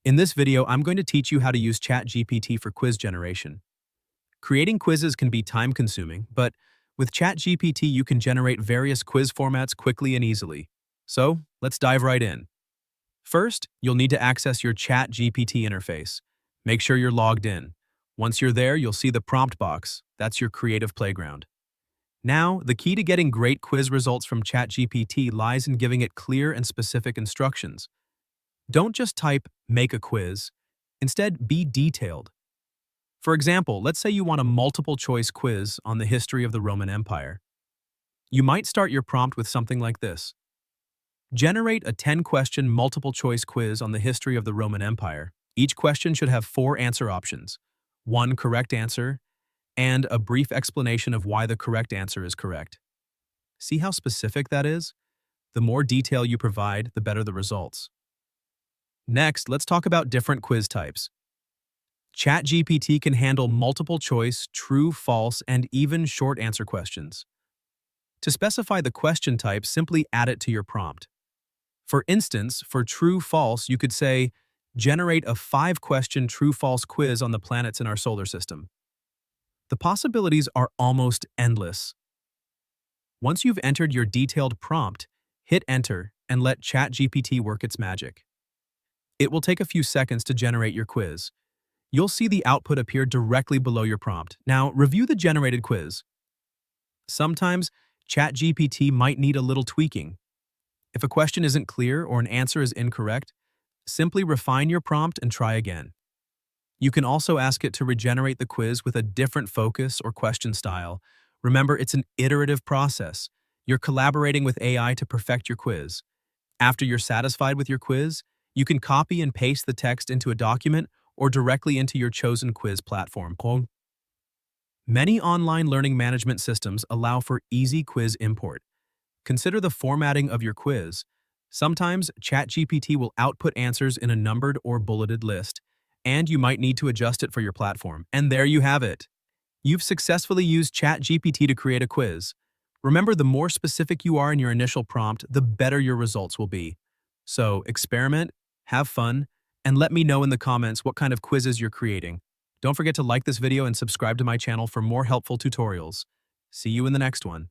In this video, I'm going to teach you how to use ChatGPT for quiz generation. Creating quizzes can be time-consuming, but with ChatGPT, you can generate various quiz formats quickly and easily. So, let's dive right in. First, you'll need to access your ChatGPT interface. Make sure you're logged in. Once you're there, you'll see the prompt box. That's your creative playground. Now, the key to getting great quiz results from ChatGPT lies in giving it clear and specific instructions. Don't just type, "make a quiz." Instead, be detailed. For example, let's say you want a multiple-choice quiz on the history of the Roman Empire. You might start your prompt with something like this. Generate a 10-question multiple-choice quiz on the history of the Roman Empire. Each question should have 4 answer options, 1 correct answer, and a brief explanation of why the correct answer is correct. See how specific that is? The more detail you provide, the better the results. Next, let's talk about different quiz types. ChatGPT can handle multiple choice, true, false, and even short answer questions. To specify the question type, simply add it to your prompt. For instance, for true-false, you could say, generate a 5-question true-false quiz on the planets in our solar system. The possibilities are almost endless. Once you've entered your detailed prompt, hit enter and let ChatGPT work its magic. It will take a few seconds to generate your quiz. You'll see the output appear directly below your prompt. Now, review the generated quiz. Sometimes, ChatGPT might need a little tweaking. If a question isn't clear or an answer is incorrect, simply refine your prompt and try again. You can also ask it to regenerate the quiz with a different focus or question style. Remember, it's an iterative process. You're collaborating with AI to perfect your quiz. After you're satisfied with your quiz, you can copy and paste the text into a document or directly into your chosen quiz platform. Many online learning management systems allow for easy quiz import. Consider the formatting of your quiz. Sometimes ChatGPT will output answers in a numbered or bulleted list, and you might need to adjust it for your platform. And there you have it. You've successfully used ChatGPT to create a quiz. Remember, the more specific you are in your initial prompt, the better your results will be. So experiment, have fun, and let me know in the comments what kind of quizzes you're creating. Don't forget to like this video and subscribe to my channel for more helpful tutorials. See you in the next one.